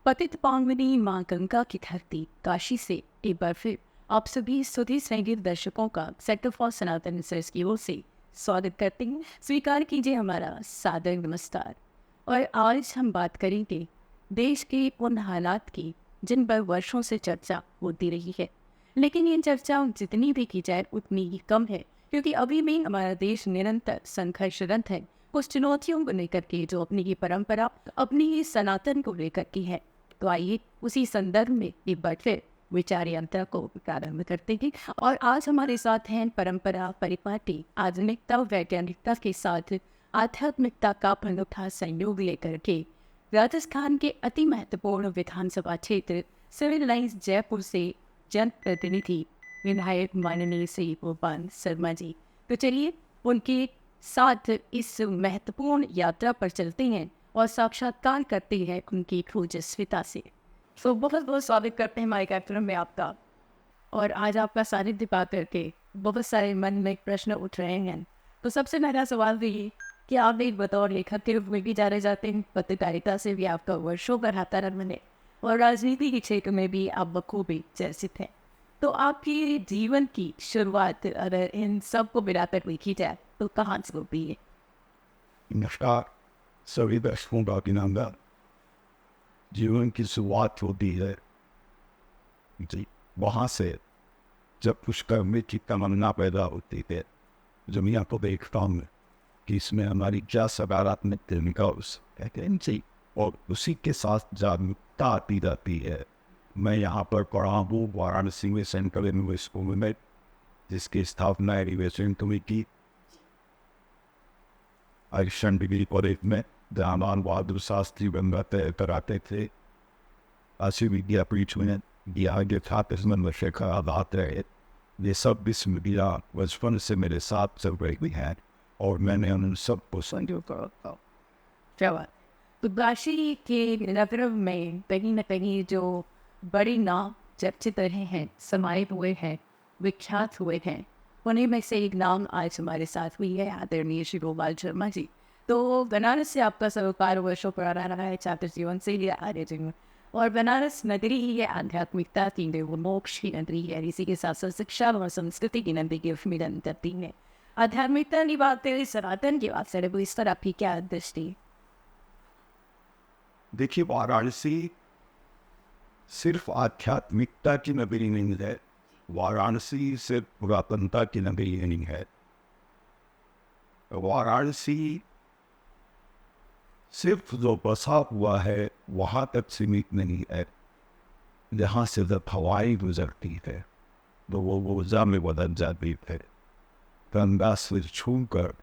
पतित पावनी माँ गंगा की धरती काशी से एक बार फिर आप सभी सुधी संगीत दर्शकों का सेंटर फॉर सनातन रिसर्च की ओर से स्वागत करते हैं। स्वीकार कीजिए हमारा सादर नमस्कार। और आज हम बात करेंगे देश के उन हालात की जिन पर वर्षों से चर्चा होती रही है, लेकिन ये चर्चा जितनी भी की जाए उतनी ही कम है, क्योंकि अभी भी हमारा देश निरंतर संघर्षरत है कुछ चुनौतियों को लेकर के, जो अपनी ही परंपरा, अपनी ही सनातन को लेकर की है। तो आइए उसी संदर्भ में एक बार फिर विचार यात्रा को प्रारंभ करते हैं। और आज हमारे साथ हैं परंपरा, परिपाटी, आधुनिकता, वैज्ञानिकता के साथ आध्यात्मिकता का अनूठा संयोग लेकर के राजस्थान के अति महत्वपूर्ण विधानसभा क्षेत्र सिविल लाइन्स जयपुर से जन प्रतिनिधि विधायक माननीय श्री गोपाल शर्मा जी। तो चलिए उनके साथ इस महत्वपूर्ण यात्रा पर चलते हैं और साक्षात्कार करते हैं उनकी ओजस्विता से। तो बहुत बहुत स्वागत करते हैं हमारे कार्यक्रम में आपका। और आज आपका सानिध्य पा करके बहुत सारे मन में प्रश्न उठ रहे हैं। तो सबसे पहला सवाल तो ये कि आप एक बतौर लेखक के रूप में भी जाने जाते हैं, पत्रकारिता से भी आपका वर्षों का नाता रहा है और राजनीति के क्षेत्र में भी आप बखूबी चर्चित हैं। तो आपकी जीवन की शुरुआत अगर इन सब को मिलाकर देखी जाए तो कहाँ से होती है? नमस्कार सभी दर्शकों का अभिनंदन। जीवन की शुरुआत होती है जी वहाँ से जब कुछ करने की तमन्ना पैदा होती है। जब यहाँ को देखता हूँ कि इसमें हमारी क्या सकारात्मक भूमिका जी, और उसी के साथ जागरूकता आती रहती है। मैं यहाँ पर पढ़ा हूँ वाराणसी में सेंट्रल यूनिवर्सिटी स्कूल में, जिसकी स्थापना elevation committee Ayushman degree college में रामान बहादुर शास्त्री गंगा तय कराते थे। काशी विद्यापीठ में बिहार के छात्र चंद्रशेखर आजाद रहे। ये सब विस्मृतियाँ बचपन से मेरे साथ चल रही हैं और मैंने उन सबको संजो करा। क्या बात। तो काशी के नगर में कहीं न कहीं जो बड़ी नाम चर्चित रहे हैं, समाहित हुए हैं, विख्यात हुए हैं, उन्हीं में से एक नाम आज हमारे साथ हुई है आदरणीय श्री गोपाल शर्मा जी। तो बनारस से आपका सरोकार वर्षों पुराना रहा है, छात्र जीवन से ही आर्य जीवन, और बनारस नगरी ही है आध्यात्मिकता की, वो मोक्ष की नगरी है। इसी के साथ साथ शिक्षा और संस्कृति की नगरी की मिलन करती है। आध्यात्मिकता की बात करें, सनातन की बात करें, तो इस तरह आपकी क्या दृष्टि? देखिए, वाराणसी सिर्फ आध्यात्मिकता की नगरी नहीं है, वाराणसी सिर्फ पुरातनता की नगरी नहीं है। वाराणसी सिर्फ जो बसा हुआ है वहाँ तक सीमित नहीं है। जहाँ से जब हवाएं गुजरती है तो वो ऊर्जा में बदल जाती है। गंगा से छूकर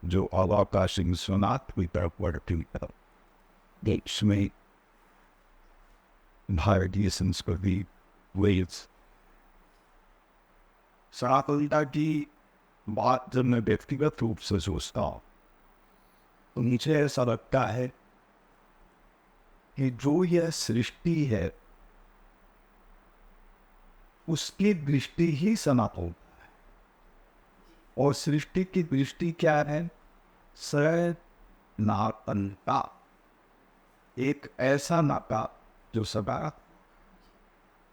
जो हवा का सिंसनात की तरफ बढ़ती है, देश में भारतीय संस्कृति वेद सनातनता की बात जब मैं व्यक्तिगत रूप से सोचता हूँ तो मुझे ऐसा लगता है कि जो यह सृष्टि है उसकी दृष्टि ही सनातन है। और सृष्टि की दृष्टि क्या है? सनातनता, एक ऐसा नाता जो सदा,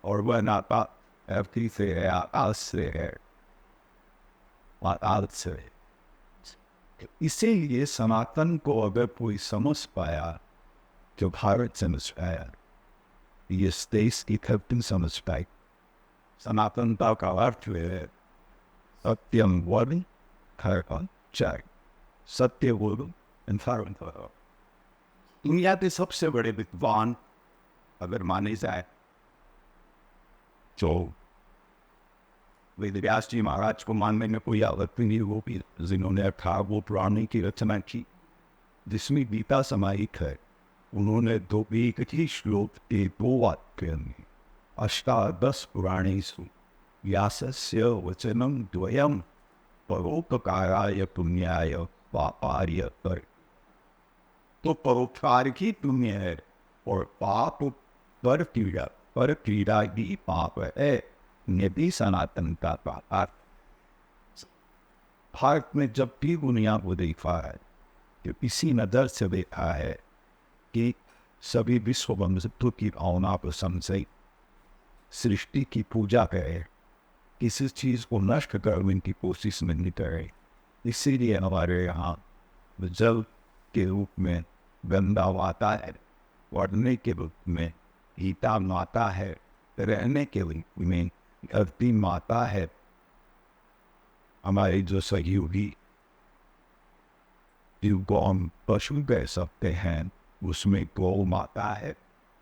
और वह नाता धरती से है, आकाश से है, पाताल से है। इसीलिए सनातन को अगर कोई समझ पाया तो भारत समझ पाया, ये देश की धरती समझ पाई। सनातनता का अर्थ है सत्यम वर्ण धर्म चार, सत्य बोलो धर्म करो। दुनिया के सबसे बड़े विद्वान अगर माने जाए तो वेद व्यास जी महाराज को मानने में कोई आपत्ति नहीं। वो भी जिन्होंने 18 वो पुराणी की रचना की जिसमें गीता समाहित है, उन्होंने दो एक ही श्लोक के 2 वाक्य में अष्टादश पुराणेषु व्यासस्य वचनम द्वयम परोपकाराय पुण्याय पापार्य कर। तो परोपकार की पुण्य है और पाप पर क्रीड़ा ही पाप है। यदि सनातनता का अर्थ भारत में जब भी दुनिया को देखा है तो इसी नज़र से देखा है कि सभी विश्व बंधुत्व की भावना को समझे, सृष्टि की पूजा करे, किसी चीज को नष्ट करने की कोशिश नहीं करे। इसीलिए हमारे यहाँ जल के रूप में गंगा माता है, पढ़ने के रूप में गीता माता है, रहने के रूप में धरती माता है। हमारे जो सहयोगी जिनको हम पशु कह सकते हैं, उसमें गौ माता है।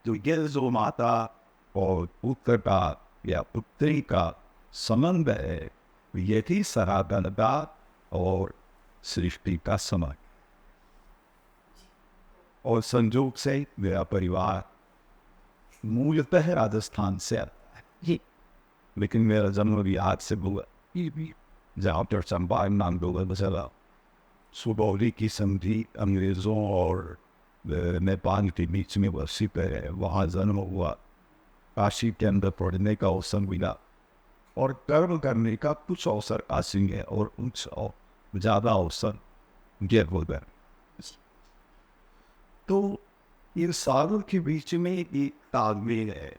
तो ये गौ माता और पुत्र का या पुत्री का संबंध है, यही सनातनता और सृष्टि का समय। और संजोग से मेरा परिवार मूलतः राजस्थान से आता है, लेकिन मेरा जन्म भी आज से हुआ, जहाँ पर चंपारण आंदोलन चला। सुगौली की संधि अंग्रेजों और नेपाल के बीच में वसित है, वहाँ जन्म हुआ। काशी के अंदर पढ़ने का अवसर मिला और कर्म करने का कुछ अवसर काशी है और कुछ ज़्यादा अवसर जयपुर। तो इन सारों के बीच में एक तालमेल है।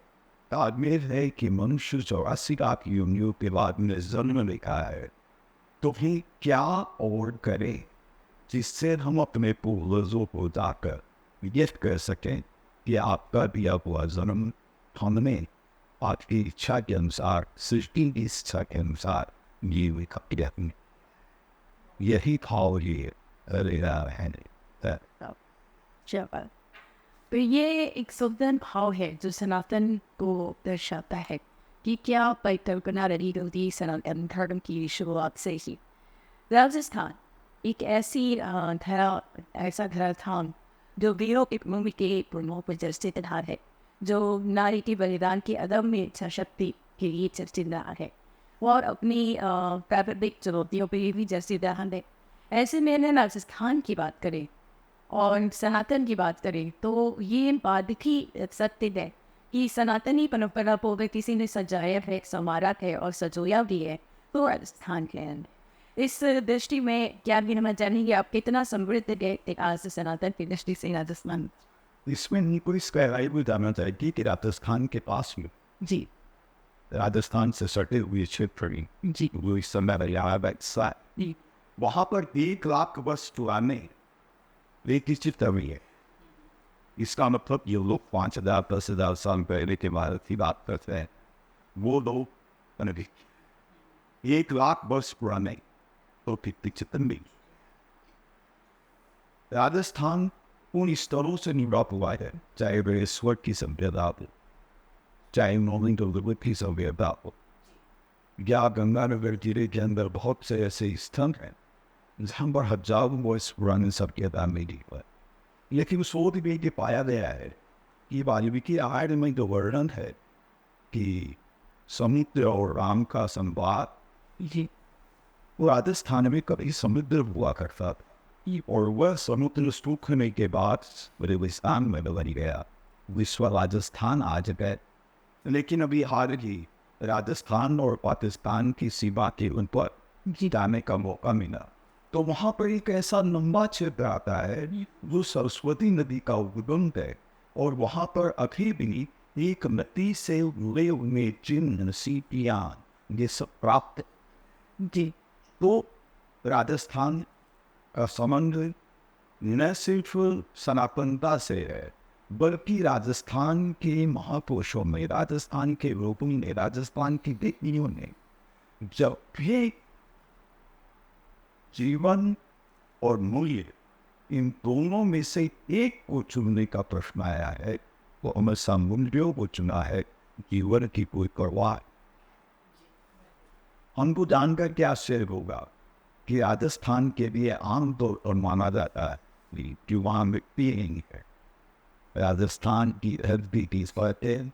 तालमेल है कि मनुष्य 84 लाख योनियों के बाद में जन्म लिखा है, तो फिर क्या और करें जिससे हम अपने पूर्वजों को जाकर ये कह सकें कि आपका दिया हुआ जन्म हमने आपकी इच्छा के अनुसार, सृष्टि की इच्छा के अनुसार जीवित किया। यही भाव ये है। तो ये एक सुंदर भाव है जो सनातन को दर्शाता है कि क्या परिकल्पना रही गई सनातन धर्म की शुरुआत से ही। राजस्थान एक ऐसा धरा था जो वीरों की भूमि के प्रमुख में चर्चित रहा है, जो नारी के बलिदान की अदम्य इच्छा शक्ति के लिए चर्चित रहा है और अपनी प्राकृतिक चुनौतियों पर भी चर्चित रहा है। ऐसे में अगर राजस्थान की बात करें और सनातन की बात करें तो ये बात ही सत्य है कि सनातनी परंपरा को अगर किसी ने सजाया है, संवारा है और सजोया भी है तो राजस्थान के अंदर। इस दृष्टि में क्या भी हम जानेंगे आप कितना समृद्ध है आज सनातन की दृष्टि से राजस्थान। इसमें नहीं कोई गहराई भी जानना चाहिए कि राजस्थान के पास में जी राजस्थान से सटे हुए क्षेत्र जी वो इस समय जी वहाँ पर 1 लाख वर्ष पुराने एक चित्र भी है। इसका मतलब ये लोग 5,000 10,000 साल पहले के भारत की बात करते हैं, वो लोग 1 लाख वर्ष पुराने तो कितने चित्र भी। राजस्थान उन स्तरों से निभा हुआ है, चाहे बृहस्पति की सभ्यता हो, चाहे नौलिंग की सभ्यता हो, या गंगानगर जिले के अंदर बहुत से ऐसे स्थल हैं जहाँ पर हजारों वर्ष पुरानी सभ्यता मिली है। लेकिन शोध में ये पाया गया है कि वाल्मीकि आर्य में जो वर्णन है कि समुद्र और राम का संवाद, वो राजस्थान में कभी समुद्र हुआ करता था और वह समुद्र सूखने के बाद रेगिस्तान में बदल गया, विश्व राजस्थान आज गए। लेकिन अभी हाल ही राजस्थान और पाकिस्तान की सीमा के उन पर जाने का मौका मिला, तो वहाँ पर एक ऐसा लंबा क्षेत्र आता है जो सरस्वती नदी का उद्गम है और वहाँ पर अभी भी एक नदी से जुड़े हुए चिन्ह, सीपियाँ, ये सब प्राप्त जी। तो राजस्थान का संबंध न सिर्फ सनातनता से है, बल्कि राजस्थान के महापुरुषों में, राजस्थान के लोगों ने, राजस्थान की व्यक्तियों ने जब भी जीवन और मूल्य इन दोनों में से एक को चुनने का प्रश्न आया है, वो हमेशा मूल्यों को चुना है, जीवन की कोई परवाह। हमको जानकर क्या आश्चर्य होगा कि राजस्थान के लिए आमतौर पर माना जाता है कि वहाँ मिट्टी नहीं है। राजस्थान की धरती की सतह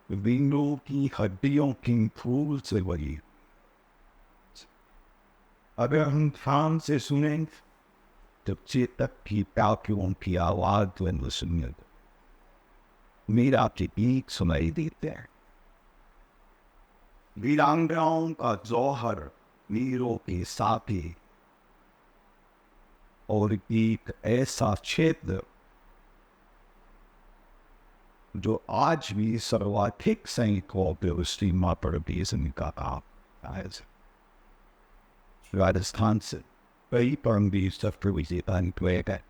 विंडो की हड्डियों की फूल से बनी। अगर हम ध्यान से सुनें तो चेतक की टाकियों की आवाज तो सुनिए, मेरा के गीत सुनाई देते हैं। वीरांगनाओं का जौहर, वीरों के साथी, और एक ऐसा क्षेत्र जो आज भी सर्वाधिक सैनिकों पे उसकी माँ पर बेजन का काम है। राजस्थान से कई परमवीर शस्त्र विजेता निकले गए।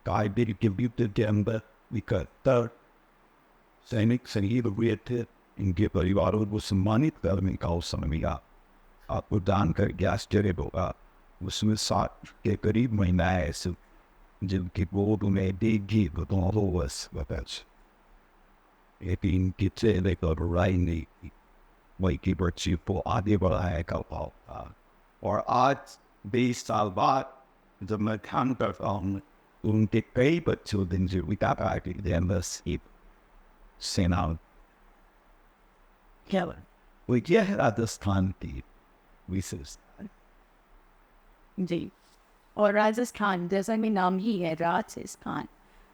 कारगिल के युद्ध के अंदर 71 सैनिक शहीद हुए थे। इनके परिवारों को सम्मानित करने का अवसर मिला। आपको जानकर क्या आश्चर्य होगा, उसमें 60 के करीब महिलाएं ऐसे जिनकी गोद में देगी लेकिन इनके चेहरे पर बुराई नहीं थी। वही की बच्ची को आगे बढ़ाया का भाव था। और आज 20 साल बाद जब मैं ध्यान करता हूँ, उनके कई बच्चों दिन जीविका की सेना क्या वो यह है राजस्थान की विशेषता। जी। और राजस्थान जैसा कि नाम ही है राजस्थान,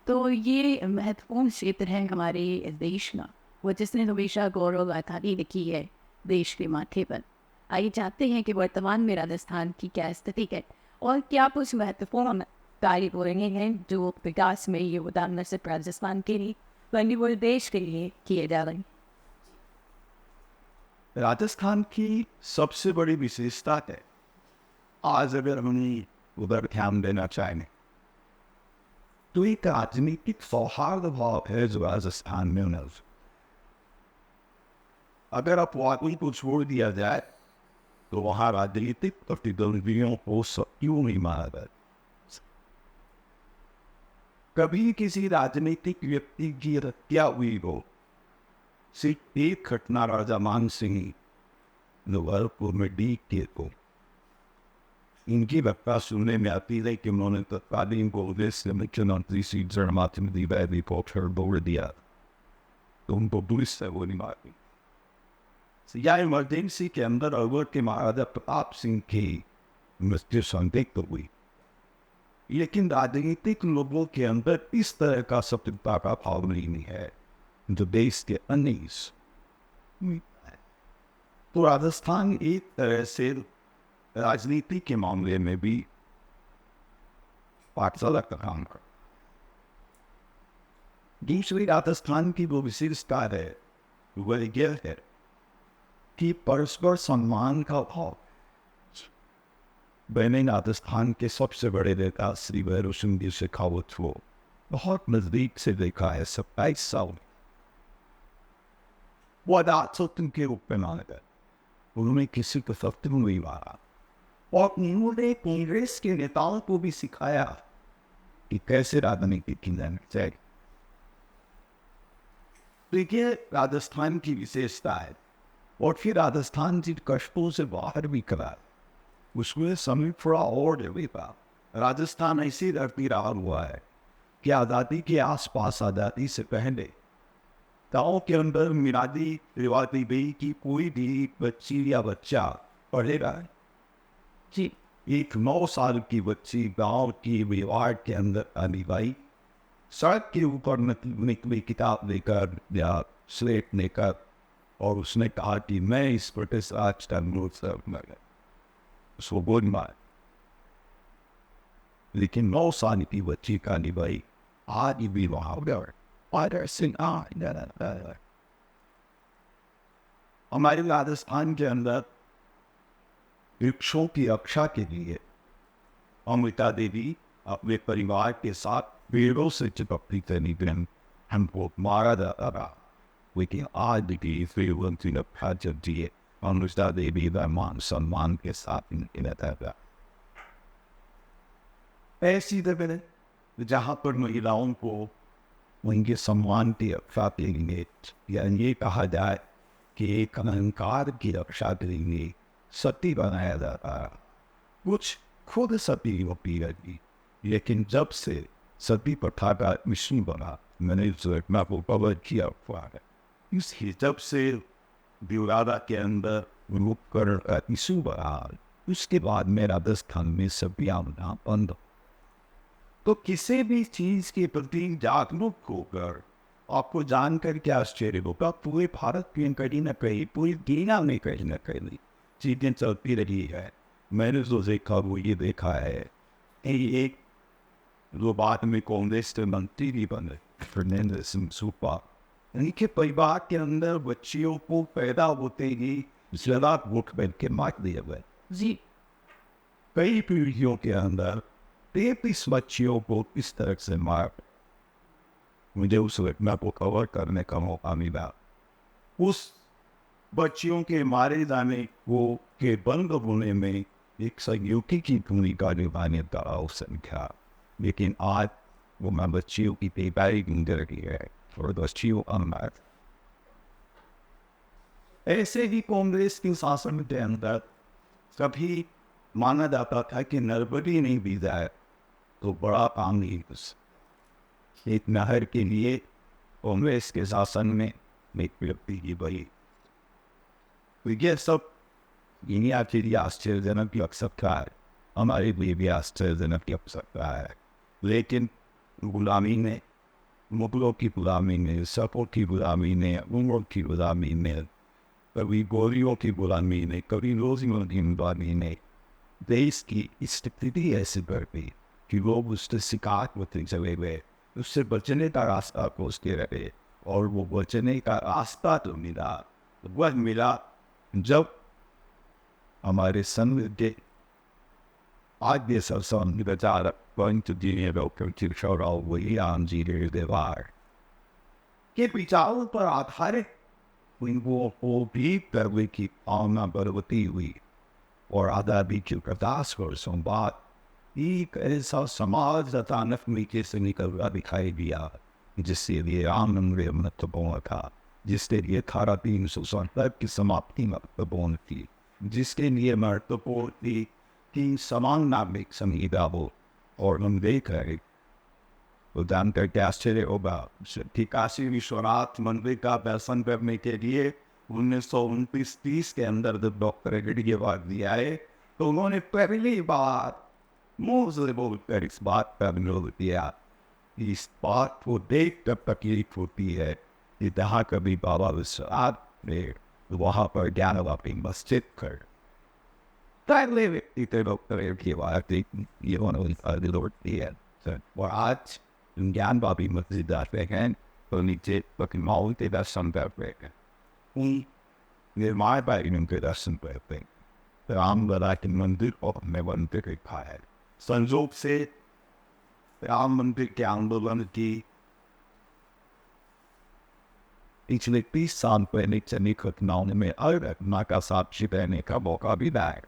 तो ये महत्वपूर्ण क्षेत्र है हमारे देश का, वो जिसने हमेशा गौरव गाथा लिखी है देश के माथे पर। आइए जानते हैं कि वर्तमान में राजस्थान की क्या स्थिति है और क्या कुछ महत्वपूर्ण कार्य हो रहे हैं जो विकास में योगदान न सिर्फ राजस्थान के लिए बल्कि पूरे देश के लिए किए जा रहे हैं। राजस्थान की सबसे बड़ी विशेषता है, आज अगर हमें उधर ध्यान देना चाहें तो एक राजनीतिक सौहार्द भाव है जो राजस्थान में उन्हें, अगर आप वाकई को छोड़ दिया जाए तो वहां राजनीतिक प्रतिद्वंदियों को क्यों नहीं माना जाए। कभी किसी राजनीतिक व्यक्ति की हत्या हुई हो, सिर्फ एक घटना राजा मान सिंह नवलपुर में डी के को इनकी वक्ता सुनने में आती है कि उन्होंने तत्कालीन कांग्रेस के मुख्यमंत्री श्री जगन्नाथ वैली को फिर बोल दिया तो उनको पुलिस से वो नहीं मारी। यह इमरजेंसी के अंदर अवध के महाराजा प्रताप सिंह की मृत्यु संदिग्ध हुई, लेकिन राजनीतिक लोगों के अंदर इस तरह का सत्यता का भाव नहीं है जो देश के अन्य तो राजस्थान एक तरह से राजनीति के मामले में भी पाठशाला का काम कर। दूसरी राजस्थान की वो विशेषता है वह यह है कि परस्पर सम्मान का भाव। मैंने राजस्थान के सबसे बड़े नेता श्री भैरव सिंह जी शेखावत को बहुत नजदीक से देखा है। 27 साल वो अदालत के रूप में माना गया, उन्होंने किसी को सत्य में नहीं मारा और उन्होंने कांग्रेस के नेताओं को भी सिखाया कि कैसे राजनीति की जानी चाहिए। देखिए राजस्थान की विशेषता है। और फिर राजस्थान जिन कष्टों से बाहर भी करा उसमें समय थोड़ा और देता। राजस्थान ऐसी धरती रहा हुआ है कि आज़ादी के आसपास, आज़ादी से पहले गाँव के अंदर मिलादी रिवादी भी कि कोई भी बच्ची या बच्चा पढ़ेगा कि एक 9 साल की बच्ची गांव की विवाह के अंदर आनी भाई सड़क के ऊपर निकली किताब लेकर या स्लेट लेकर और उसने कहा कि मैं इस ब्रिटिश राज का अनुरोध कर उसको बोल मार, लेकिन 9 साल की बच्ची का निभाई आज भी वहां हमारे राजस्थान के अंदर वृक्षों की रक्षा के लिए अमृता देवी अपने परिवार के साथ पेड़ों से चिपकती थी, हमको मारा जाता था, लेकिन आज भी फ्रीवंती रक्षा चलती है। अमृता देवी का मान सम्मान के साथ रहता था। ऐसी जगह जहाँ पर महिलाओं को उनके सम्मान की रक्षा के लिए या ये कहा जाए कि एक अहंकार की रक्षा के लिए सती बनाया जाता है। कुछ खुद सती होती रहती, लेकिन जब से सती प्रथा का मिशन बना, मैंने इस घटना को कवर किया हुआ है। इसलिए जब से विवादा के अंदर रूप कर इशू बना, उसके बाद मेरा राजस्थान में सभी आना बंद। तो किसी भी चीज के प्रति जागरूक होकर आपको जानकर क्या आश्चर्य होगा, पूरे भारत में कहीं न कहीं, पूरी दुनिया में कहीं न कहीं चीजें चलती रही है। मैंने जो देखा वो ये देखा है कि एक जो बाद में कांग्रेस के मंत्री भी बने, फर्नांडिस सूपा इनके परिवार के अंदर बच्चियों को पैदा होते ही जरा वोट बैंक के मार दिए गए जी। कई पीढ़ियों के अंदर 33 बच्चियों को इस तरह से मार, मुझे उस घटना को कवर करने का मौका मिला। उस बच्चियों के मारे जाने को के बंद होने में एक सहयोगी की भूमिका निभाने का अवसर था, लेकिन आज वो मैं बच्चियों की बेबारी गुजर रही है और बच्चियों अंदर ऐसे ही कांग्रेस के शासन के अंदर कभी माना जाता था कि नर्मदी नहीं बी जाए तो बड़ा काम नहीं। एक नहर के लिए कांग्रेस के शासन में एक व्यक्ति की बही, ये सब दुनिया के लिए आश्चर्यजनक लग सकता है, हमारे लिए भी आश्चर्यजनक लग सकता है, लेकिन गुलामी ने, मुगलों की गुलामी ने, सपों की गुलामी ने, उमरों की गुलामी ने, कभी गोरियों की गुलामी ने, कभी रोजियों की गुलामी ने देश की स्थिति ऐसी बढ़ गई कि लोग उससे शिकार होते चले गए, उससे बचने का रास्ता खोजते रहे, और वो बचने का रास्ता तो मिला, वह मिला जब हमारे संघ के आज ये सब विचार पंच जी डॉक्टर चिरशौराव वलियाम जी देवार के विचारों पर आधारित उनको को भी करने की भावना बढ़ती हुई और आज़ादी के प्रकाश और संवाद एक ऐसा समाज अचानक नीचे से निकलता दिखाई दिया जिससे लिए आनंद महत्वपूर्ण था, जिसके लिए 1870 की समाप्ति महत्वपूर्ण थी, जिसके लिए महत्वपूर्ण थी कि समान नागरिक संहिता हो। और हम देख रहे तो जानकर के आश्चर्य होगा कि काशी विश्वनाथ मंदिर का दर्शन करने के लिए 1929-30 के अंदर जब डॉक्टर रेड्डी बात दिया है तो उन्होंने पहली बार मुंह से बोलकर इस बात का विरोध किया। इस बात को देख कर तकलीफ होती है कि जहाँ कभी बाबा विश्वनाथ ने वहाँ पर ज्ञानवापी मस्जिद कर पहले व्यक्ति थे डॉक्टर रेड्डी बात ये होती है और आज ज्ञानवापी मस्जिद आते हैं तो नीचे माहौल के दर्शन करते हैं, निर्माण पर इनके दर्शन करते हैं। राम लला के मंदिर और हमने मंदिर देखा है। संयोग से राम मंदिर के आंदोलन की पिछले 30 साल पहले चली घटनाओं में हर घटना का साक्षी रहने का मौका भी मिला है।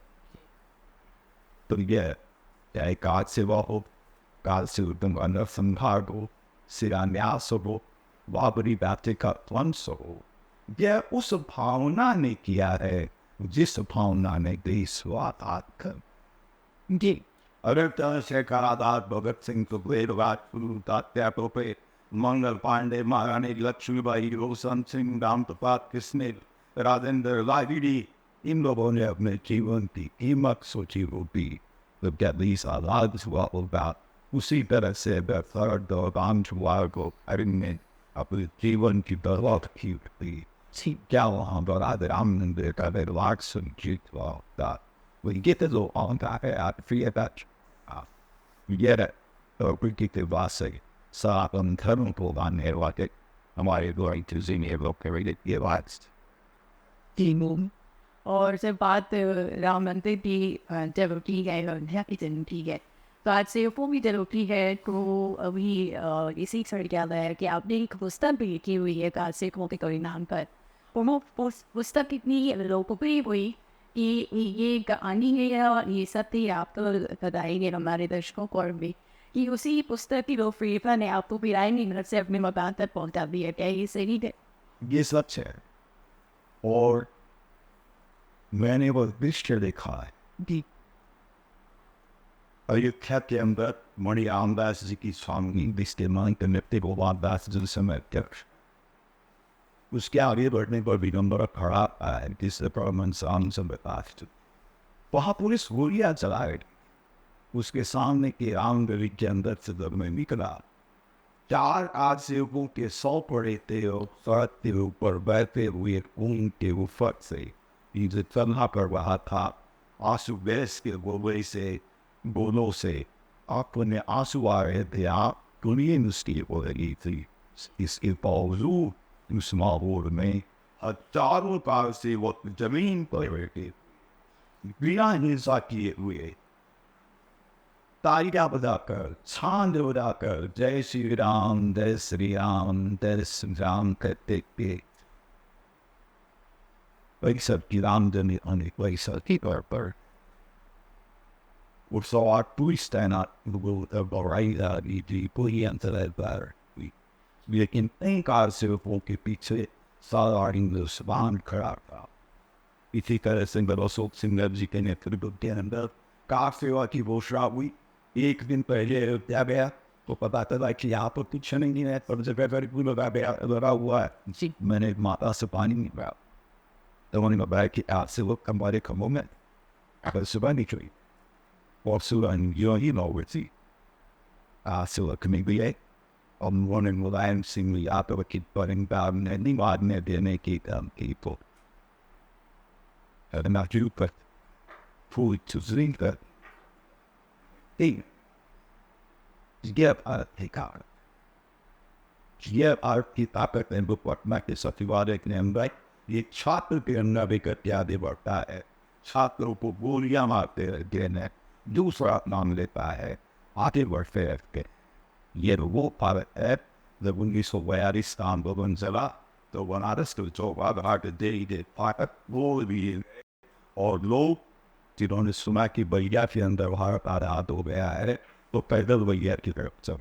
तो यह चाहे काज सेवा हो, काल से उत्तम नरसंहार हो, शिलान्यास हो, बाबरी बातें का ध्वंस हो, यह उस भावना ने किया है जिस भावना ने देशवाद कर जी। अगर तरह से कराधार भगत सिंह सुखदेव राजगुरु तात्या पे मंगल पांडे, महारानी लक्ष्मीबाई, रोशन सिंह, राम प्रसाद कृष्ण, राजेंद्र लाहिड़ी, इन लोगों ने अपने जीवन की कीमत सोची होती तो क्या देश आजाद हुआ होगा। उसी तरह से दर्द और राम जुआर को अरण्य अपने जीवन की बर्बाद की होती, क्या वहाँ पर आज राम मंदिर का निर्माण सुनिश्चित हुआ होता। We get a little on that I feel that we get it we get the basic साथ हम धर्म को मानने वाले हमारे द्वारा जिन्हें लोग करेंगे ये बात और जब बात राम मंदिर की जब की है और की है तो आज से वो भी जरूरी है। तो अभी इसी सड़ याद है कि आपने एक पुस्तक भी लिखी हुई है काशिकों के कोई नाम पर, वो पुस्तक इतनी लोकप्रिय हुई कि ये कहानी है और ये सत्य आप तो बताएंगे हमारे दर्शकों को और भी कि उसी पुस्तक की लोकप्रियता ने आपको पिराई घर से अपने मकान तक पहुंचा दिया। क्या ये सही है? ये सच है और मैंने वो दृश्य देखा है कि अयोध्या के अंदर मणि रामदास जी की स्वामी विष्णुमान के नृत्य गोपाल दास जी समय अध्यक्ष उसके आगे बढ़ने पर विडम्बर खड़ा है जिससे परमन शाम से प्रकाश वहाँ पुलिस गोलियां चलाए। उसके सामने के आंगन के अंदर से जब मैं निकला 4 आदमियों के 100 पड़े थे और सड़क के ऊपर बैठे हुए ऊन के ऊपर से इसे चलना कर रहा था। आंसू बहस के गोले से बोलों से आंखों में आंसू आ रहे थे। आप दुनिया मुश्किल हो रही थी। इसके बावजूद उस माहौल में हजारों बार से वो जमीन पर बैठे बिना हिंसा किए हुए तालियां बजाकर छांद बजाकर जय श्री राम जय श्री राम जय श्री राम कहते थे। वही सब की रामधनी होने वही सब की पर och så att turisterna går bara i poängen där vi kan tänka sig folk i pitche så är det så vankrafta vi tycker det sen bara så sin logiken är för det där kaffe och i vår shawi एक दिन पहले क्या गया तो पता चला कि यहाँ पर कुछ नहीं है पर जब लगा हुआ है जी मैंने माता से पानी नहीं पिया तो उन्होंने बताया कि आज से वो हमारे कमों में अगर सुबह निकली और सुबह ही नौवती सुबह कमी भी है और उन्होंने मुलायम सिंह यहाँ पर की परिंदा नहीं मारने देने की तो ना पर फूल चुजरिंग कर की ताकत है पटना के सचिवालय के अंदर ये छात्र के अंदर भी गतियादे बढ़ता है छात्रों को गोलियां मारते रहते हैं दूसरा नाम लेता है आगे बढ़ते रहते ये वो भारत है जब 1942 का आंदोलन चला तो बनारस के चौबा घाट दे भारत बोल भी और लोग जिन्होंने सुना कि भैया के अंदर भारत आजाद हो गया है तो पैदल भैया की तरफ चल।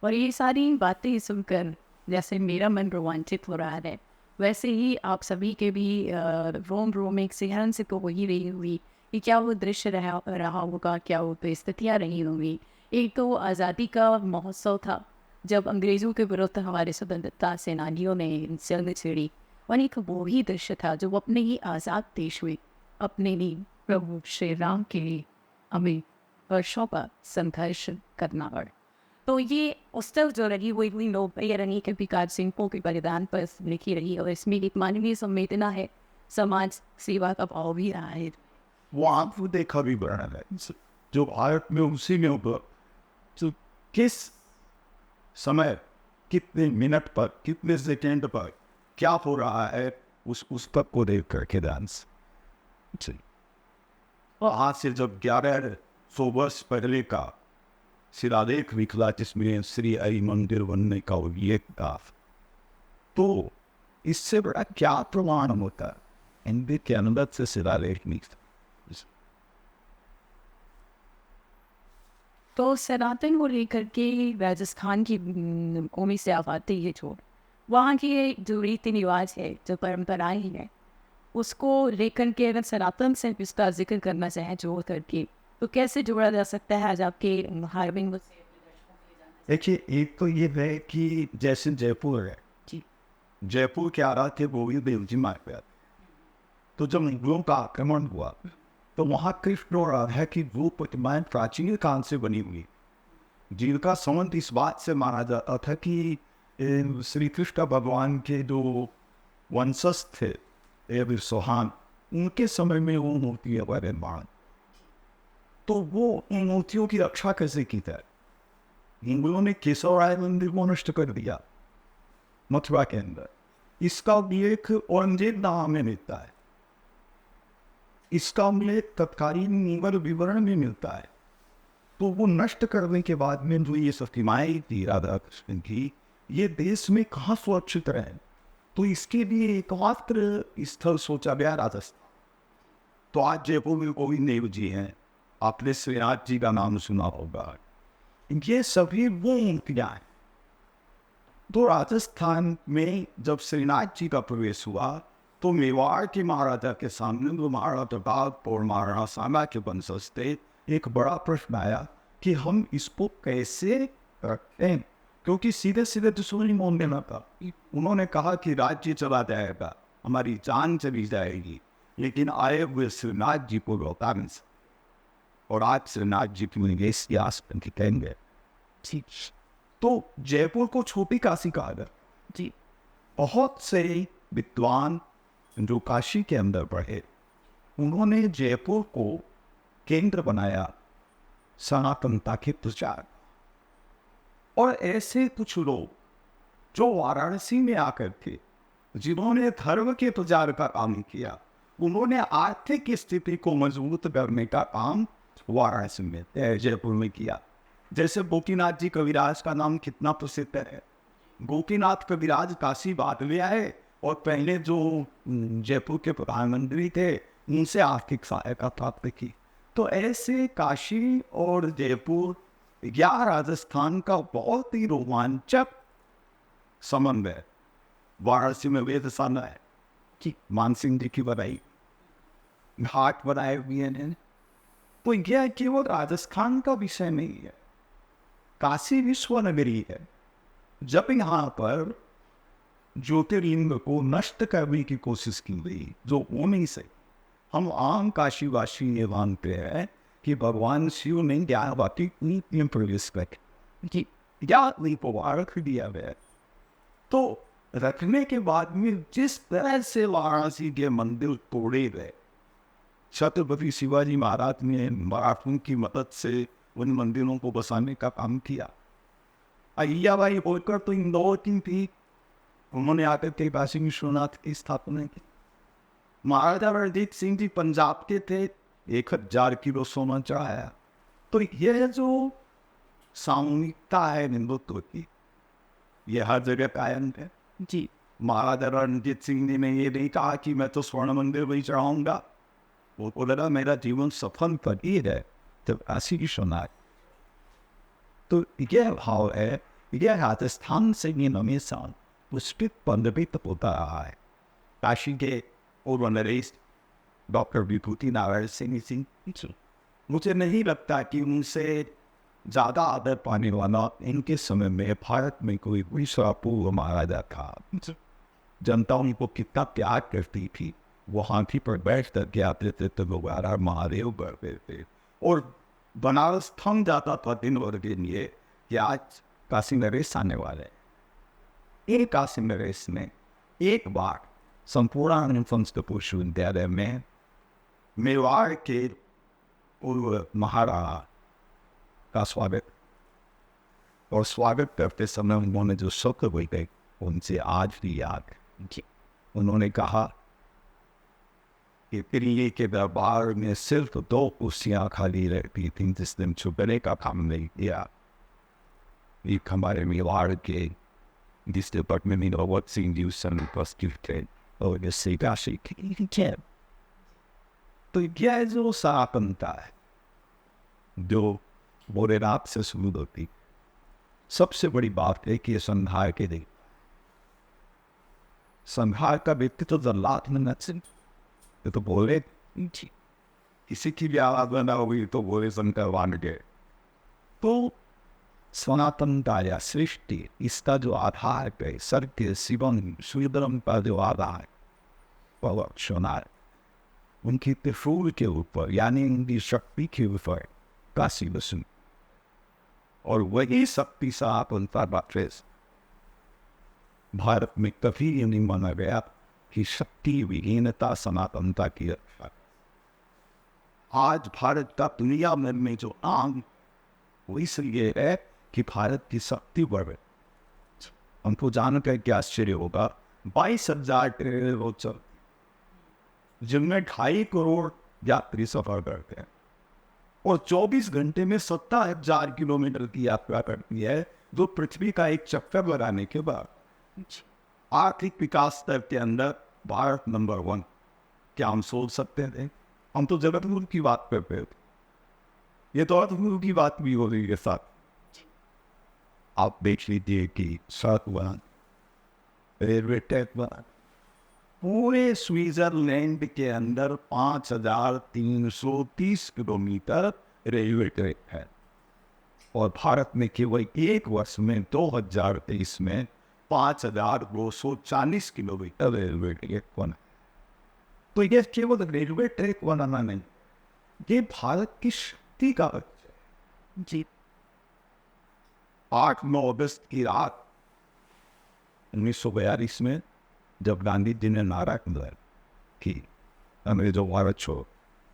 और ये सारी बातें सुनकर जैसे मेरा मन रोमांचित हो रहा है वैसे ही आप सभी के भी रोम रोम एक सिहरन से तो हो ही रही हुई कि क्या वो दृश्य रहा होगा, क्या वो परिस्थितियाँ रही होंगी। एक तो आज़ादी का महोत्सव था जब अंग्रेज़ों के विरुद्ध हमारे स्वतंत्रता सेनानियों ने जंग छेड़ी, और एक वो ही दृश्य था जो अपने ही आज़ाद देश में अपने लिए प्रभु श्री राम के लिए हमें वर्षों का संघर्ष करना पड़ा। तो ये उस तरफ जो रही वो इतनी लोकप्रिय रही कि विकास सिंह के बलिदान पर लिखी रही और इसमें एक मानवीय संवेदना है, समाज सेवा का भाव भी रहा है। वो आपको देखा भी बड़ा है जो भारत में उसी में ऊपर तो किस समय कितने मिनट पर कितने सेकेंड पर क्या हो रहा है उस तक को देख करके डांस। और आज से जब 1100 वर्ष पहले का शिलालेख निकला जिसमें श्री हरि मंदिर बनने का उल्लेख था, तो इससे बड़ा क्या प्रमाण होता है हिंदी के अंदर से शिलालेख निकला। तो सनातन को लेकर के राजस्थान की भूमि से आप आते ही छोड़ वहाँ की जो रीति रिवाज है, जो परंपराएं हैं, उसको लेकर के अगर सनातन से इसका जिक्र करना चाहें जोड़ करके तो कैसे जोड़ा जा सकता है आज आपके हार्विंग से? देखिए एक तो ये है कि जैसे जयपुर है जी, जयपुर के आराध्य गोविंद देव जी मार पे आते, तो जब मुगलों का आक्रमण हुआ तो वहाँ कृष्ण और राधा की दो प्रतिमाएं प्राचीन काल से बनी हुई जिनका संबंध इस बात से माना जाता था कि श्री कृष्ण भगवान के जो वंशज थे सोहान उनके समय में वो मूर्तियां का निर्माण, तो वो इन मूर्तियों की रक्षा कैसे की था। मुगलों ने केशव राय मंदिर को नष्ट कर दिया मथुरा के अंदर, इसका उल्लेख औरंगजेब नाम में मिलता है, इसका उल्लेख तत्कालीन मुगल विवरण में मिलता है। तो वो नष्ट करने के बाद में जो ये प्रतिमाएं थी राधा कृष्ण की, ये देश में कहाँ सुरक्षित रहे, तो इसके लिए एकमात्र स्थल सोचा गया राजस्थान। तो आज जयपुर में गोविंद देव जी हैं, आपने श्रीनाथ जी का नाम सुना होगा, ये सभी वो मूर्तियां हैं। तो राजस्थान में जब श्रीनाथ जी का प्रवेश हुआ तो मेवाड़ के महाराजा के सामने जो महाराजा प्रताप और महाराणा सांगा के वंशज थे, एक बड़ा प्रश्न आया कि हम इसको कैसे रखें, क्योंकि सीधे सीधे दुश्मनी मोल देना था। उन्होंने कहा कि राज्य चला जाएगा, हमारी जान चली जाएगी, लेकिन आए हुए श्रीनाथ जी को लौटा नहीं सकते। और आज श्रीनाथ जी की निवेश कहेंगे ठीक। तो जयपुर को छोटी काशी कहा गया जी। बहुत से विद्वान जो काशी के अंदर पढ़े उन्होंने जयपुर को केंद्र बनाया सनातनता के प्रचार। और ऐसे कुछ लोग जो वाराणसी में आकर थे, जिन्होंने धर्म के प्रचार का काम किया, उन्होंने आर्थिक स्थिति को मजबूत करने का काम वाराणसी में, जयपुर में किया। जैसे गोपीनाथ जी कविराज का नाम कितना प्रसिद्ध है। गोपीनाथ कविराज काशी बाद में आए और पहले जो जयपुर के प्रधानमंत्री थे उनसे आर्थिक सहायता प्राप्त की। तो ऐसे काशी और जयपुर या राजस्थान का बहुत ही रोमांचक संबंध है। वाराणसी में वेधशाला है कि मानसिंह जी की बनाई, घाट बनाए हुए हैं। तो यह केवल राजस्थान का विषय नहीं है, काशी विश्व नगरी है। जब यहाँ पर ज्योतिर्लिंग को नष्ट करने की कोशिश की गई, जो वो नहीं सही, हम आम काशीवासी ये मानते हैं कि भगवान शिव ने ज्ञानवाटी में प्रवेश कर ज्ञान को रख दिया गया। तो रखने के बाद में जिस तरह से वाराणसी के मंदिर तोड़े गए, छत्रपति शिवाजी महाराज ने मराठों की मदद से उन मंदिरों को बसाने का काम किया। अय्याबाई होलकर तो इंदौर की थी, उन्होंने आकर के काशी विश्वनाथ की स्थापना की। महाराजा रणजीत सिंह जी पंजाब के थे, 1000 किलो सोना चढ़ाया। तो यह जो सामूहिकता है हिंदुत्व की, यह हर जगह कायम है जी। महाराजा रणजीत सिंह जी ने ये नहीं कहा कि मैं तो स्वर्ण मंदिर में ही चढ़ाऊंगा, वो लगा मेरा जीवन सफल फकीर है तो काशी विश्वनाथ। तो यह भाव है, यह राजस्थान से ये हमेशा पुष्पित पंडित होता रहा है। काशी के पूर्व नरेश डॉक्टर विभूति नारायण सिंह, मुझे नहीं लगता कि उनसे ज़्यादा आदर पाने वाला इनके समय में भारत में कोई दूसरा पूर्व महाराजा था। जनता उनको कितना प्यार करती थी, वो हाथी पर बैठ करके आते थे तो लोग आराम महादेव करते थे और बनारस थम जाता था दिन भर के लिए कि आज काशी नरेश आने वाले हैं। एक काशी नरेश ने एक बार संपूर्ण संस्कृत विद्यालय में मेवाड़ के पूर्व महाराणा का स्वागत, और स्वागत करते समय उन्होंने जो शब्द बोले उनसे आज भी याद है। उन्होंने कहा कि प्रिय के दरबार में सिर्फ 2 कुर्सियां खाली रहती थीं जिस दिन छुपने का काम नहीं किया। एक हमारे मेवाड़ के जिस डिपार्टमेंट में भगवत सिंह जी उस समय उपस्थित थे और इससे काशी की। तो यह जो सनातनता है जो भोलेनाथ से शुरू होती, सबसे बड़ी बात है कि ये संहार के नहीं, संहार का व्यक्ति तो जल्लाद में नचिन, ये तो बोले किसी की भी आराधना होगी तो बोले शंकर वान गए। तो सनातनता या सृष्टि, इसका जो आधार है, सत्य शिवम सुधर्म का जो आधार है, उनकी त्रिशूल के ऊपर यानी उनकी शक्ति के ऊपर काशी बसन, और वही शक्ति से आप उनका बाट्रेस। भारत में कभी ये नहीं माना गया कि शक्ति विहीनता सनातनता की रक्षा। आज भारत का दुनिया में जो नाम वो इसलिए है कि भारत की शक्ति बढ़े। हमको जानकर क्या आश्चर्य होगा, 22,000 ट्रेन रोज चलती, जिनमें 2.5 करोड़ यात्री सफर करते हैं और 24 घंटे में 70,000 किलोमीटर की यात्रा करती है, जो पृथ्वी का एक चक्कर लगाने के बाद। आर्थिक विकास दर के अंदर भारत नंबर 1। क्या हम सोच सकते थे? हम तो जगत गुरु की बात करते थे, ये तो अर्थ गुरु की बात भी हो रही है साथ। आप देख लीजिए कि सड़क बना, रेलवे ट्रैक बना, पूरे स्विट्जरलैंड के अंदर 5,330 किलोमीटर रेलवे ट्रैक है, और भारत में केवल एक वर्ष में 2023 में 5,240 किलोमीटर रेलवे ट्रैक बना। तो यह केवल रेलवे ट्रैक बनाना नहीं, ये भारत की शक्ति का परिचय है जी। 8-9 अगस्त की रात 1942 में जब गांधी जी ने नारा दिया कि अंग्रेजों भारत छोड़ो,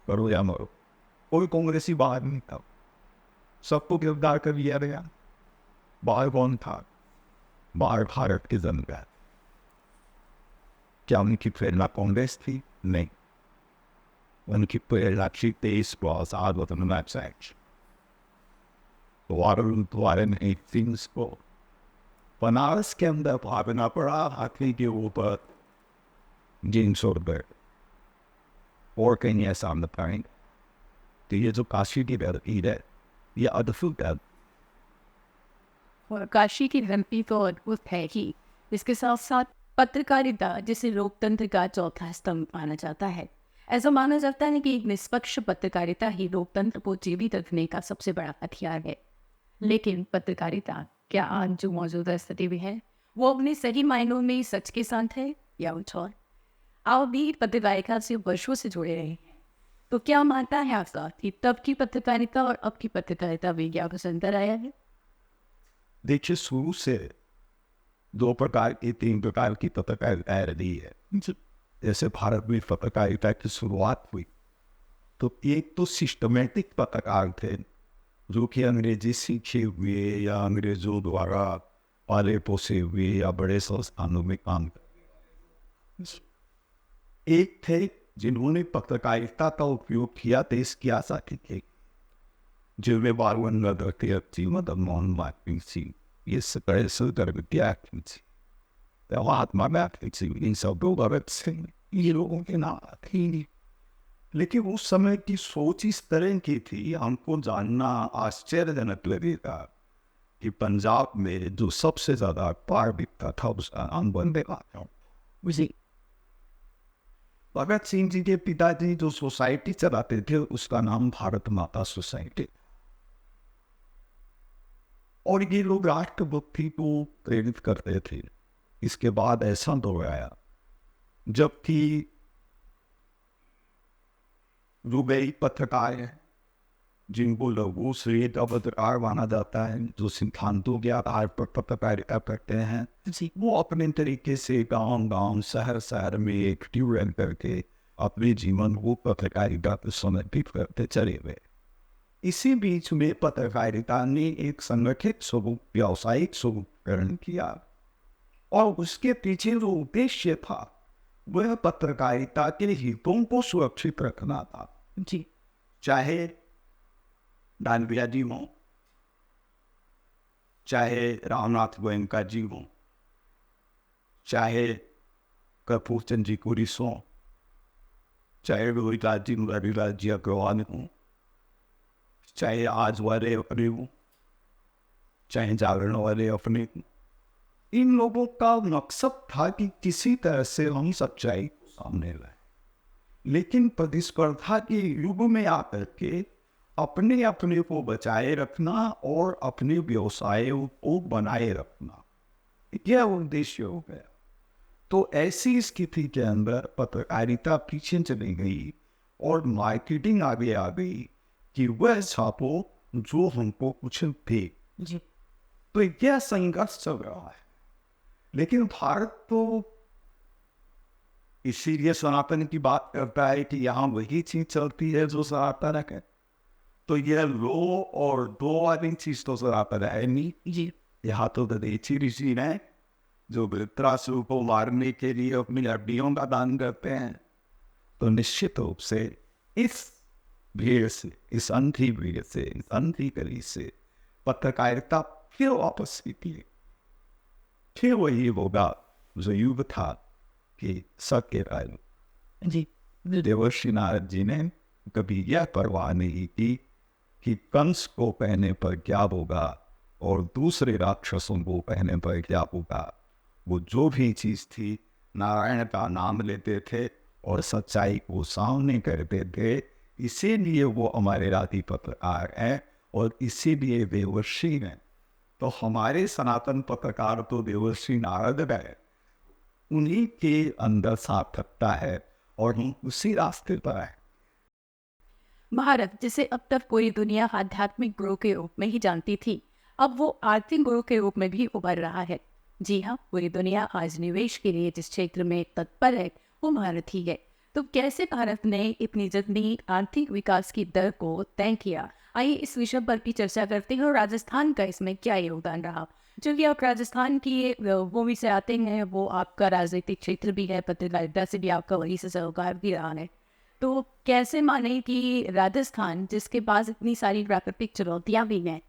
करो या मरो, कोई कांग्रेसी बाहर नहीं था, सबको गिरफ्तार कर लिया गया। बाहर कौन था? बाहर भारत की जनता। क्या उनकी प्रेरणा कांग्रेस थी? नहीं, उनकी प्रेरणा थी देश को आजाद वतन चाहिए। द्वारे नहीं थिंग्स को बनारस के अंदर भागना पड़ा हाथी के ऊपर जिन सौ रुपये और कहीं ऐसा न पाएंगे। तो ये जो काशी की धरती है ये अद्भुत है। और काशी की धरती तो अद्भुत है ही, इसके साथ साथ पत्रकारिता जिसे लोकतंत्र का चौथा स्तंभ माना जाता है। ऐसा माना जाता है कि एक निष्पक्ष पत्रकारिता ही लोकतंत्र को जीवित रखने का सबसे बड़ा हथियार है। लेकिन पत्रकारिता क्या आज जो मौजूदा स्थिति में है वो अपने सही मायनों में सच के साथ है या कुछ और? आप भी पत्रकारिता से वर्षों से जुड़े रहे हैं, तो क्या मानता है आपका कि तब की पत्रकारिता और अब की पत्रकारिता में क्या कुछ अंतर आया है? देखिए, शुरू से दो प्रकार की तीन प्रकार की पत्रकारिता रही है। जैसे भारत में पत्रकारिता की शुरुआत हुई तो एक तो सिस्टमेटिक पत्रकार थे जो कि अंग्रेजी सीखे हुए या अंग्रेजों द्वारा पाले पोसे हुए या बड़े संस्थानों में काम करते। एक थे जिन्होंने पत्रकारिता का उपयोग किया देश की आजादी के, जिनमें बालगंगाधर तिलक जी, मदन मोहन मालवीय जी, ये बड़े सुंदर विद्यार्थी थे, महात्मा गांधी जी, इन सब भगत सिंह, ये लोगों के नाम थे। लेकिन उस समय की सोच इस तरह की थी, हमको जानना आश्चर्यजनक लगेगा कि पंजाब में जो सबसे ज्यादा अखबार बिकता था उसका नाम वंदे मातरम। भगत सिंह जी के पिताजी जो सोसाइटी चलाते थे उसका नाम भारत माता सोसाइटी। और ये लोग राष्ट्रभक्ति को प्रेरित करते थे। इसके बाद ऐसा दौर आया जबकि रुबेई पत्रकार है जिनको लघु श्रेय का पत्रकार माना जाता है, जो सिद्धांतों के आधार पर पत्रकारिता करते हैं, वो अपने तरीके से गांव-गांव, शहर-शहर में एक्टिव रह करके अपने जीवन को पत्रकारिता को समर्पित करते चले गए। इसी बीच में पत्रकारिता ने एक संगठित स्वरूप, व्यावसायिक स्वरूप ग्रहण किया और उसके पीछे जो उद्देश्य था वह पत्रकारिता के हितों को सुरक्षित रखना था। चाहे डानविया जी हो, चाहे रामनाथ गोयनका जी हो, चाहे कपूर चंद जी कुरिस हो, चाहे रोहिदास जी रविदास जी अग्रवाल हो, चाहे आज वाले अपने हो, चाहे जागरण वाले अपने हो, इन लोगों का मकसद था कि किसी तरह से हम सच्चाई को सामने लाए। लेकिन प्रतिस्पर्धा के युग में आकर के अपने अपने को बचाए रखना और अपने व्यवसायों को बनाए रखना, यह उद्देश्य हो गया। तो ऐसी स्थिति के अंदर पत्रकारिता पीछे चली गई और मार्केटिंग आगे आ गई कि वह छापो जो हमको कुछ दे। तो यह संघर्ष चल रहा है। लेकिन भारत तो इसीलिए सनातन की बात करता है कि यहाँ वही चीज चलती है जो सनातन है। तो यह लो और दो वाली चीज तो सनातन है नहीं। यहाँ तो दधीची ऋषि है जो वृत्रासुर को मारने के लिए अपनी हड्डियों का दान करते हैं। तो निश्चित रूप से इस भीड़ से, इस अंधी भीड़ से, इस अंधी गली से पत्रकारिता फिर वापस निकली। फिर वही होगा जो युग था कि सत्य राय देवर्षि नारद जी ने कभी यह परवाह नहीं की कि कंस को कहने पर क्या होगा और दूसरे राक्षसों को कहने पर क्या होगा। वो जो भी चीज थी नारायण का नाम लेते थे और सच्चाई को सामने करते थे। इसीलिए वो हमारे राधि पत्रकार हैं और इसीलिए देवर्षि हैं। तो हमारे सनातन पत्रकार तो देवर्षि नारद है, उन्हीं के अंदर सार्थकता है और हम उसी रास्ते पर हैं। भारत जिसे अब तक पूरी दुनिया आध्यात्मिक गुरु के रूप में ही जानती थी, अब वो आर्थिक गुरु के रूप में भी उभर रहा है। जी हाँ, पूरी दुनिया आज निवेश के लिए जिस क्षेत्र में तत्पर है वो भारत ही है। तो कैसे भारत ने अपनी जल्दी आर्थिक विकास की दर को तय किया? आइए इस विषय पर भी चर्चा करते हैं और राजस्थान का इसमें क्या योगदान रहा। चूँकि आप राजस्थान की भूमि से आते हैं, वो आपका राजनीतिक क्षेत्र भी है, पत्रकारिता से भी आपका वहीं से सरोकार भी रहा है। तो कैसे माने कि राजस्थान जिसके पास इतनी सारी प्राकृतिक चुनौतियाँ भी हैं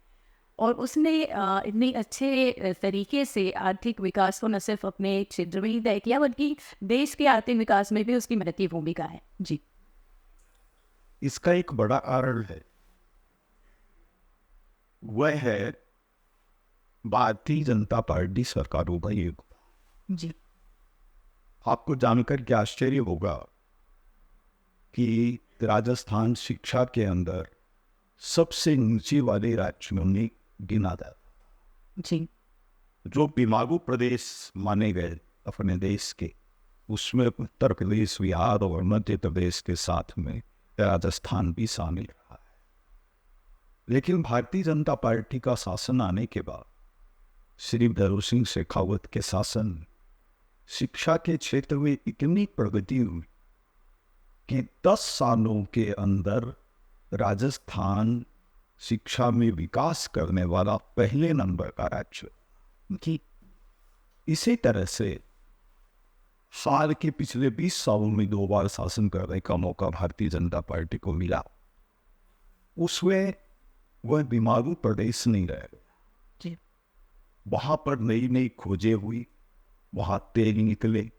और उसने इतने अच्छे तरीके से आर्थिक विकास को न सिर्फ अपने क्षेत्र में ही तय किया बल्कि देश के आर्थिक विकास में भी उसकी महत्वपूर्ण भूमिका है। जी। इसका एक बड़ा कारण है, वह है भारतीय जनता पार्टी सरकारों का ये। जी। आपको जानकर के आश्चर्य होगा कि राजस्थान शिक्षा के अंदर सबसे नीचे वाले राज्यों में गिना जाता। जी। जो पिमागु प्रदेश माने गए अपने देश के, उसमें उत्तर प्रदेश, बिहार और मध्य प्रदेश के साथ में राजस्थान भी शामिल रहा है। लेकिन भारतीय जनता पार्टी का शासन आने के बाद श्री भैरों सिंह शेखावत के शासन में शिक्षा के क्षेत्र में इतनी प्रगति हुई कि 10 सालों के अंदर राजस्थान शिक्षा में विकास करने वाला पहले नंबर का राज्य। जी। इसी तरह से साल के पिछले 20 सालों में 2 बार शासन करने का मौका भारतीय जनता पार्टी को मिला। उसमें वह बीमारू प्रदेश नहीं रहे। जी। वहां पर नई नई खोजें हुई, वहां तेल निकले,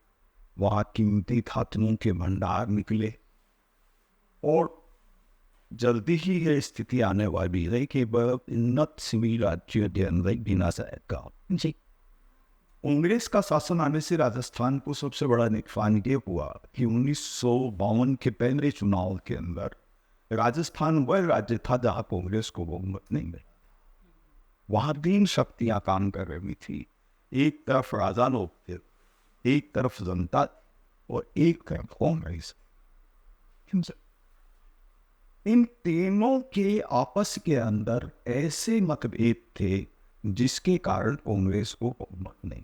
वहां कीमती धातुओं के भंडार निकले और जल्दी ही यह स्थिति आने वाली है कि वह उन्नत सीमी राज्यों के अंदर गिना जाएगा। जी। कांग्रेस का शासन आने से राजस्थान को सबसे बड़ा नुकसान ये हुआ कि 1952 के पहले चुनाव के अंदर राजस्थान वह राज्य था जहां कांग्रेस को बहुमत नहीं मिला। वहां 3 शक्तियां काम कर रही थी, एक तरफ राजा लोग थे, एक तरफ जनता और एक तरफ कांग्रेस। इन तीनों के आपस के अंदर ऐसे मतभेद थे जिसके कारण कांग्रेस को बहुमत नहीं।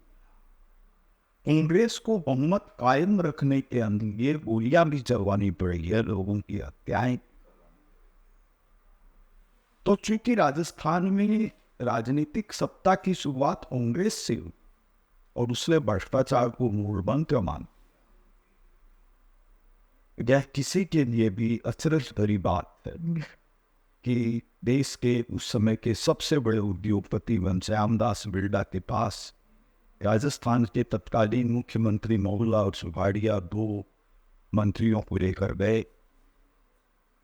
कांग्रेस को बहुमत कायम रखने के अंदर ये गोलियां भी चलवानी पड़ी है, लोगों की हत्याएं। तो चूंकि राजस्थान में राजनीतिक सत्ता की शुरुआत कांग्रेस से हुई और उसने भ्रष्टाचार को मूलमंत्र मान, यह किसी के लिए भी अचरज भरी बात है कि देश के उस समय के सबसे बड़े उद्योगपति श्यामदास बिरला के पास राजस्थान के तत्कालीन मुख्यमंत्री मोहनलाल सुखाड़िया 2 मंत्रियों को लेकर गए।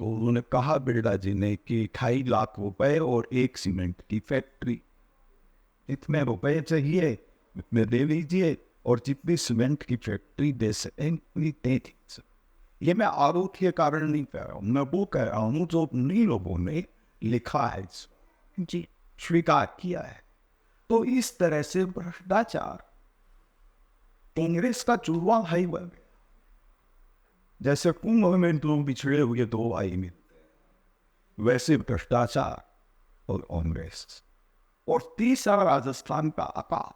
तो उन्होंने कहा बिरला जी ने कि 2.5 लाख रुपए और एक सीमेंट की फैक्ट्री, इतने रुपए चाहिए, इतने दे लीजिए और जितनी सीमेंट की फैक्ट्री दे सकें उतनी दे दीजिए। ये मैं आरोप के कारण नहीं कह रहा हूँ, मैं वो कह रहा हूँ जो उन्हीं लोगों ने लिखा है, जी, स्वीकार किया है। तो इस तरह से भ्रष्टाचार कांग्रेस का चूल्हा भाई बन गया। जैसे कुंभ में 2 बिछड़े हुए 2 भाई मिलते हैं, वैसे भ्रष्टाचार और कांग्रेस, और तीसरा राजस्थान का आकाश।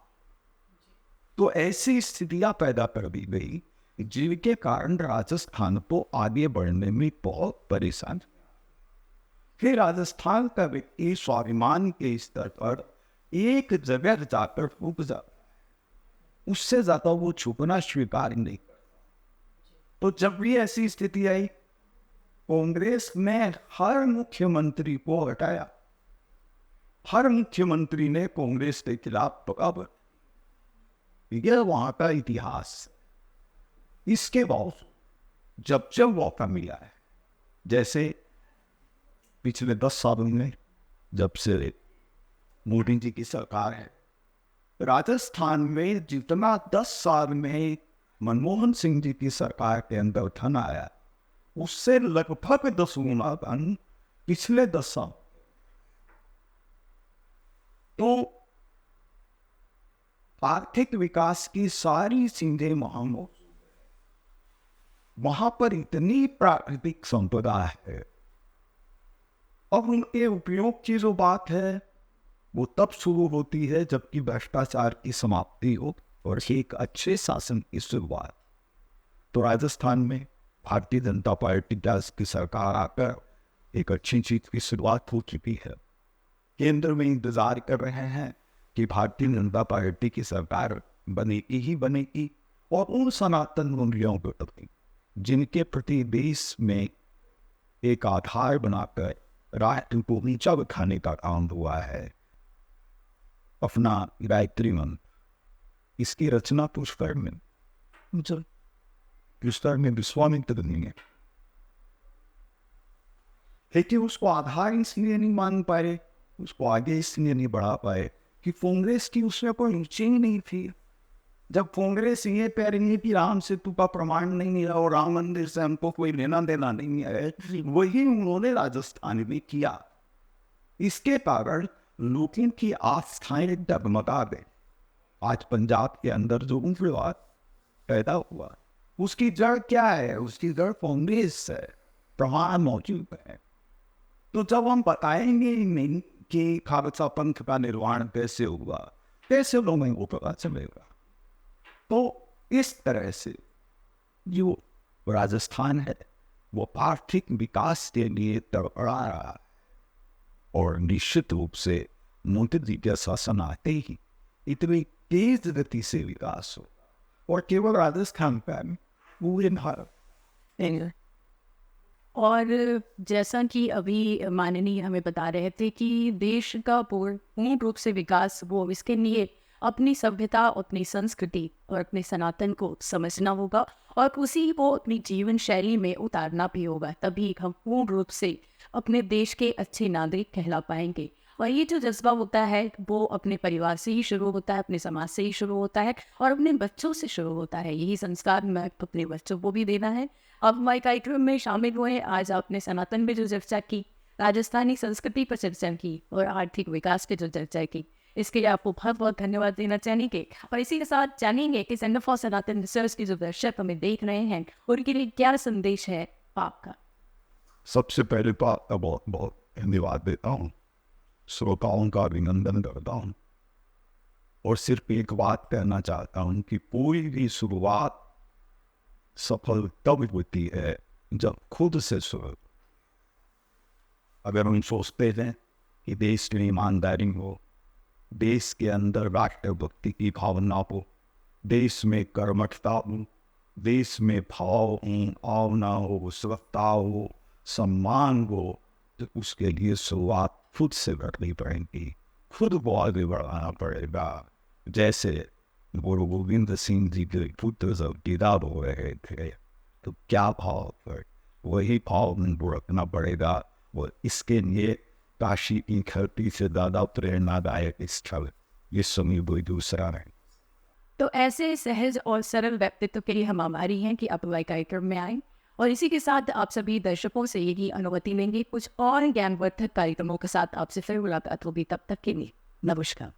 तो ऐसी स्थितियां पैदा कर दी गई जिनके कारण राजस्थान को आगे बढ़ने में बहुत परेशान। फिर राजस्थान का व्यक्ति स्वाभिमान के स्तर पर एक जगह जाकर रुक जाता है, उससे ज्यादा वो छुपना स्वीकार नहीं करता। तो जब भी ऐसी स्थिति आई, कांग्रेस ने हर मुख्यमंत्री को हटाया, हर मुख्यमंत्री ने कांग्रेस के खिलाफ बगावत। यह वहां का इतिहास। इसके बाद जब जब मौका मिला है, जैसे पिछले 10 सालों में जब से मोदी जी की सरकार है, राजस्थान में जितना 10 साल में मनमोहन सिंह जी की सरकार के अंदर धन आया, उससे लगभग 10 गुना धन पिछले 10 साल। तो आर्थिक विकास की सारी सीधे महामो, वहां पर इतनी प्राकृतिक संपदा है। अब उनके उपयोग की जो बात है वो तब शुरू होती है जबकि भ्रष्टाचार की समाप्ति हो और एक अच्छे शासन की शुरुआत। तो राजस्थान में भारतीय जनता पार्टी की सरकार आकर एक अच्छी चीज की शुरुआत हो चुकी है। केंद्र में इंतजार कर रहे हैं कि भारतीय जनता पार्टी की सरकार बनेगी ही बनेगी, और उन सनातन मूल्यों के प्रति जिनके प्रति देश में एक आधार बनाकर राष्ट्र को नीचा बिठाने का काम हुआ है। अपना गायत्री मंत्र, इसकी रचना पुष्कर में विश्वामित्र ने, लेकिन उसको आधार इसलिए नहीं मान पाए, उसको आगे इसलिए नहीं बढ़ा पाए कि कांग्रेस की उसमें कोई रुचि ही नहीं थी। जब कांग्रेस ये कह रही है कि राम सेतु का प्रमाण नहीं है और राम मंदिर से हमको कोई लेना देना नहीं है, वही उन्होंने राजस्थान में किया। इसके कारण लोगों की आस्थाएं डगमगा गई। आज पंजाब के अंदर जो उग्रवाद पैदा हुआ, उसकी जड़ क्या है? उसकी जड़ कांग्रेस है, प्रमाण मौजूद है। तो जब हम बताएंगे नहीं कि खालसा पंथ का निर्माण कैसे हुआ, कैसे लोगों को पता चलेगा? तो इस तरह से जो राजस्थान है वो आर्थिक विकास के लिए तड़पड़ा रहा है, और निश्चित रूप से मोदी जी के शासन आते ही इतनी तेज गति से विकास हो, और केवल राजस्थान का पूरे भारत। और जैसा कि अभी माननीय हमें बता रहे थे कि देश का पूर्ण रूप से विकास वो इसके लिए अपनी सभ्यता, अपनी संस्कृति और अपने सनातन को समझना होगा, और उसी को अपनी जीवन शैली में उतारना भी होगा। तभी हम पूर्ण रूप से अपने देश के अच्छे नागरिक कहला पाएंगे। और ये जो जज्बा होता है वो अपने परिवार से ही शुरू होता है, अपने समाज से ही शुरू होता है, और अपने बच्चों से शुरू होता है। यही संस्कार मैं अपने बच्चों को भी देना है। अब हमारे कार्यक्रम में शामिल हुए, आज आपने सनातन में जो चर्चा की, राजस्थानी संस्कृति पर चर्चा की और आर्थिक विकास की जो चर्चा की, इसके लिए आपको बहुत बहुत धन्यवाद देना चाहेंगे। और इसी के साथ जानेंगे कि सेंटर फॉर सनातन रिसर्च के जो दर्शक हमें देख रहे हैं उनके लिए क्या संदेश है आपका। सबसे पहले तो आपका बहुत बहुत धन्यवाद देता हूँ, श्रोताओं का अभिनंदन करता हूँ, और सिर्फ एक बात कहना चाहता हूँ कि कोई भी शुरुआत सफल तब होती है जब खुद से शुरू। अगर हम सोचते हैं कि देश में ईमानदारी हो, देश के अंदर राष्ट्रभक्ति की भावना हो, देश में कर्मठता हो, देश में भाव भावना हो, श्रद्धा हो, सम्मान हो, तो उसके लिए शुरुआत खुद से करनी पड़ेगी, खुद को आगे बढ़ाना पड़ेगा। जैसे गुरु गोविंद सिंह जी के पुत्र जब गिरा हो रहे थे तो क्या भाव पर, वही भाव उनको रखना पड़ेगा। वो इसके लिए काशी की धरती से ज़्यादा प्रेरणादायक स्थल ये समय कोई दूसरा नहीं। तो ऐसे सहज और सरल व्यक्तित्व के लिए हम आभारी हैं कि आप हमारे कार्यक्रम में आए, और इसी के साथ आप सभी दर्शकों से यही अनुमति लेंगे कुछ और ज्ञानवर्धक कार्यक्रमों के साथ आपसे फिर मुलाकात होगी। तब तक के लिए नमस्कार।